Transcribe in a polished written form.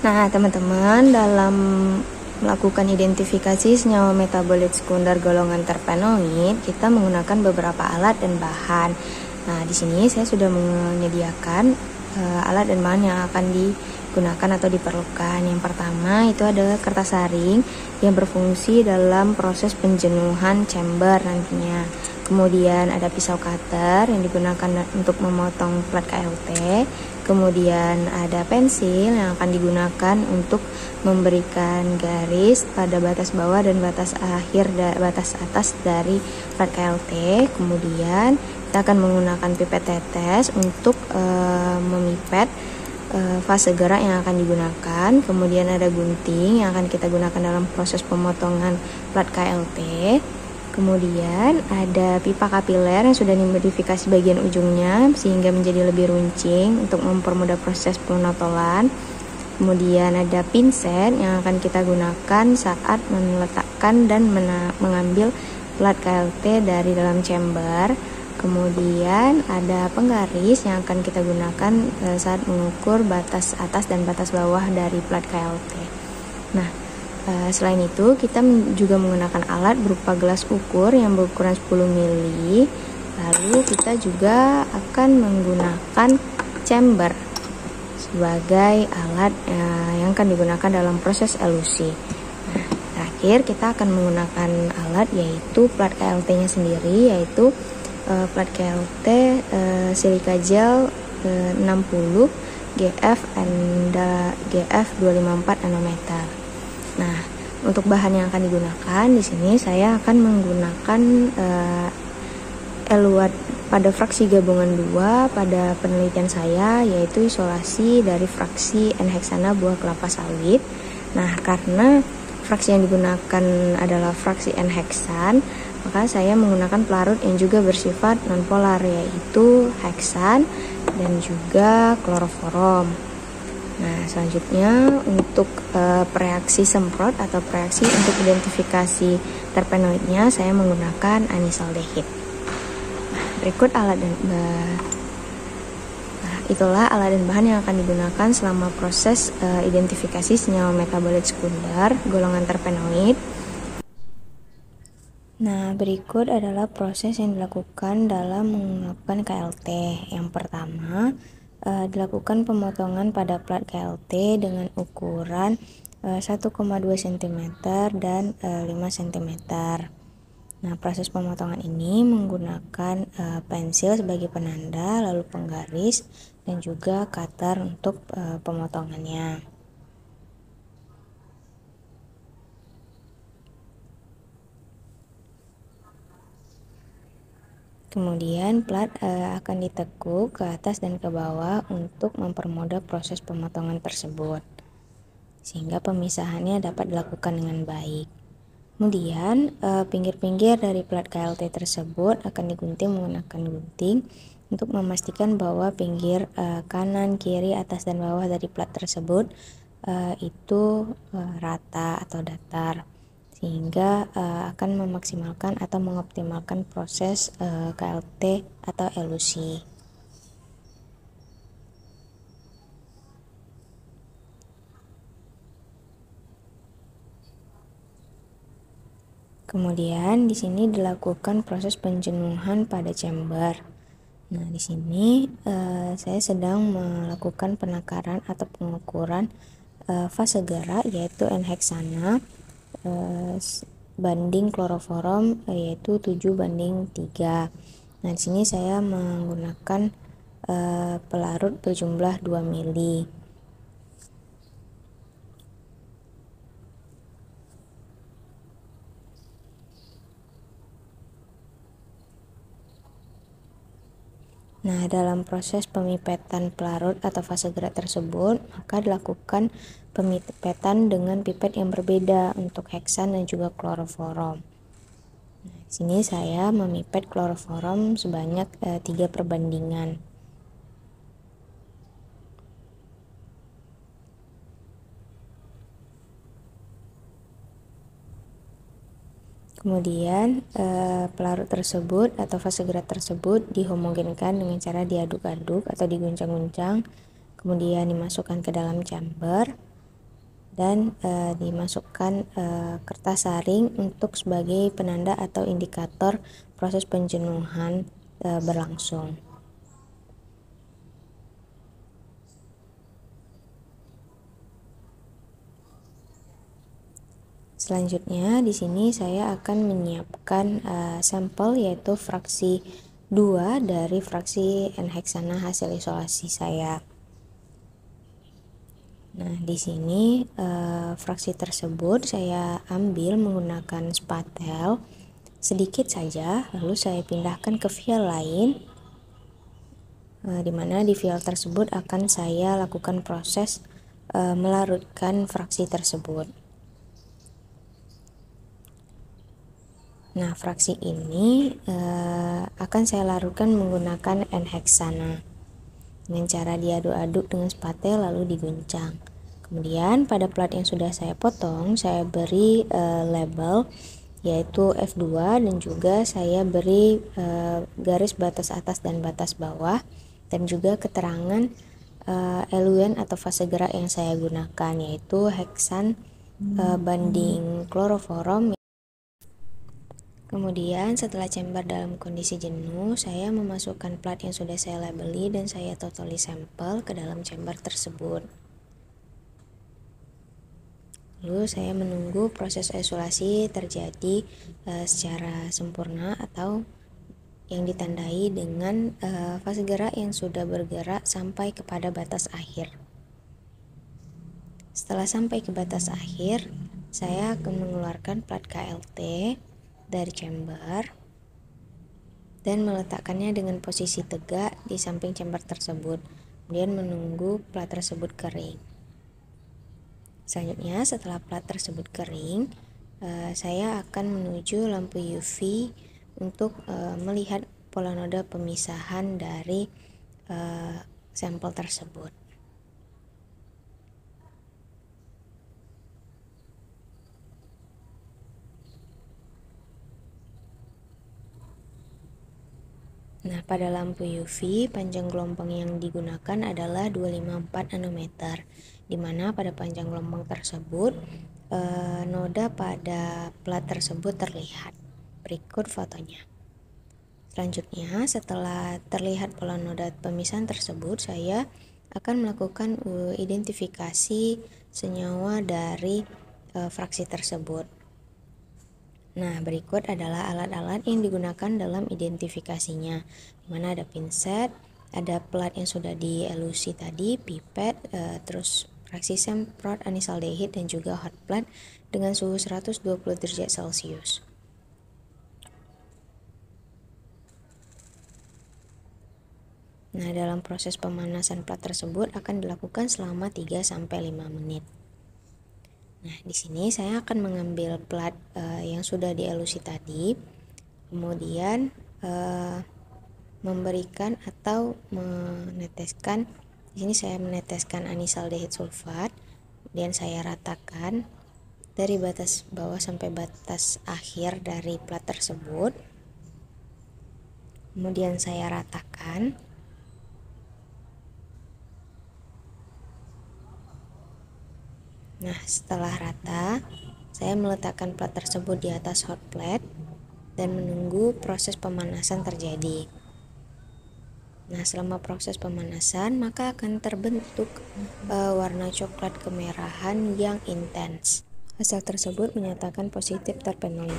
Nah, teman-teman, dalam melakukan identifikasi senyawa metabolit sekunder golongan terpenoid, kita menggunakan beberapa alat dan bahan. Nah, di sini saya sudah menyediakan alat dan bahan yang akan digunakan atau diperlukan. Yang pertama itu adalah kertas saring yang berfungsi dalam proses penjenuhan chamber nantinya. Kemudian ada pisau cutter yang digunakan untuk memotong plat KLT. Kemudian ada pensil yang akan digunakan untuk memberikan garis pada batas bawah dan batas atas dari plat KLT. Kemudian kita akan menggunakan pipet tetes untuk memipet fase gerak yang akan digunakan. Kemudian ada gunting yang akan kita gunakan dalam proses pemotongan plat KLT. Kemudian ada pipa kapiler yang sudah dimodifikasi bagian ujungnya sehingga menjadi lebih runcing untuk mempermudah proses penotolan. Kemudian ada pinset yang akan kita gunakan saat meletakkan dan mengambil plat KLT dari dalam chamber. Kemudian ada penggaris yang akan kita gunakan saat mengukur batas atas dan batas bawah dari plat KLT. Nah, selain itu kita juga menggunakan alat berupa gelas ukur yang berukuran 10 mili. Lalu kita juga akan menggunakan chamber sebagai alat yang akan digunakan dalam proses elusi. Nah, terakhir kita akan menggunakan alat yaitu plat KLT-nya sendiri, yaitu plat KLT silika gel 60 GF and GF 254 nanometer. Nah, untuk bahan yang akan digunakan di sini saya akan menggunakan eluat pada fraksi gabungan 2 pada penelitian saya, yaitu isolasi dari fraksi N-heksana buah kelapa sawit. Nah, karena fraksi yang digunakan adalah fraksi N-heksan, maka saya menggunakan pelarut yang juga bersifat nonpolar, yaitu heksan dan juga kloroforum. Nah, selanjutnya untuk reaksi semprot atau reaksi untuk identifikasi terpenoidnya saya menggunakan anisaldehid. Nah, berikut alat dan itulah alat dan bahan yang akan digunakan selama proses identifikasi senyawa metabolit sekunder golongan terpenoid. Nah, berikut adalah proses yang dilakukan dalam melakukan KLT. Yang pertama, dilakukan pemotongan pada plat KLT dengan ukuran 1,2 cm dan 5 cm. Nah, proses pemotongan ini menggunakan pensil sebagai penanda, lalu penggaris, dan juga cutter untuk pemotongannya. Kemudian plat akan ditekuk ke atas dan ke bawah untuk mempermudah proses pemotongan tersebut, sehingga pemisahannya dapat dilakukan dengan baik. Kemudian pinggir-pinggir dari plat KLT tersebut akan digunting menggunakan gunting untuk memastikan bahwa pinggir kanan, kiri, atas, dan bawah dari plat tersebut itu rata atau datar, sehingga akan memaksimalkan atau mengoptimalkan proses KLT atau elusi. Kemudian di sini dilakukan proses penjenuhan pada chamber. Nah, di sini saya sedang melakukan penakaran atau pengukuran fase gerak yaitu N-heksana banding kloroforum yaitu 7:3. Nah, di sini saya menggunakan pelarut berjumlah 2 mili. Nah, dalam proses pemipetan pelarut atau fase gerak tersebut, maka dilakukan pemipetan dengan pipet yang berbeda untuk heksan dan juga kloroforum. Nah, di sini saya memipet kloroforum sebanyak 3 perbandingan. Kemudian pelarut tersebut atau fase gerak tersebut dihomogenkan dengan cara diaduk-aduk atau diguncang-guncang, kemudian dimasukkan ke dalam chamber. dan dimasukkan kertas saring untuk sebagai penanda atau indikator proses penjenuhan berlangsung. Selanjutnya di sini saya akan menyiapkan sampel, yaitu fraksi 2 dari fraksi N-heksana hasil isolasi saya. Nah, di sini fraksi tersebut saya ambil menggunakan spatel sedikit saja, lalu saya pindahkan ke vial lain, di mana di vial tersebut akan saya lakukan proses melarutkan fraksi tersebut. Nah, fraksi ini akan saya larutkan menggunakan N-heksana dengan cara diaduk-aduk dengan spatel lalu diguncang. Kemudian pada plat yang sudah saya potong, saya beri label yaitu F2, dan juga saya beri garis batas atas dan batas bawah, dan juga keterangan eluen atau fase gerak yang saya gunakan, yaitu heksan banding kloroforum. Kemudian setelah chamber dalam kondisi jenuh, saya memasukkan plat yang sudah saya labeli dan saya totali sampel ke dalam chamber tersebut. Lalu saya menunggu proses isolasi terjadi secara sempurna atau yang ditandai dengan fase gerak yang sudah bergerak sampai kepada batas akhir. Setelah sampai ke batas akhir, saya akan mengeluarkan plat KLT dari chamber dan meletakkannya dengan posisi tegak di samping chamber tersebut, kemudian menunggu plat tersebut kering. Selanjutnya, setelah plat tersebut kering, saya akan menuju lampu UV untuk melihat pola noda pemisahan dari sampel tersebut. Nah, pada lampu UV, panjang gelombang yang digunakan adalah 254 nanometer, di mana pada panjang gelombang tersebut, noda pada plat tersebut terlihat. Berikut fotonya. Selanjutnya, setelah terlihat pola noda pemisahan tersebut, saya akan melakukan identifikasi senyawa dari fraksi tersebut. Nah, berikut adalah alat-alat yang digunakan dalam identifikasinya, di mana ada pinset, ada plat yang sudah dielusi tadi, pipet, terus fraksi semprot anisaldehid, dan juga hot plate dengan suhu 120 derajat Celcius. Nah, dalam proses pemanasan plat tersebut akan dilakukan selama 3-5 menit. Nah, di sini saya akan mengambil plat yang sudah dielusi tadi, kemudian memberikan atau meneteskan. Di sini saya meneteskan anisaldehid sulfat, kemudian saya ratakan dari batas bawah sampai batas akhir dari plat tersebut. Kemudian saya ratakan. Nah, setelah rata, saya meletakkan plat tersebut di atas hot plate dan menunggu proses pemanasan terjadi. Nah, selama proses pemanasan, maka akan terbentuk warna coklat kemerahan yang intens. Hasil tersebut menyatakan positif terpenuhi.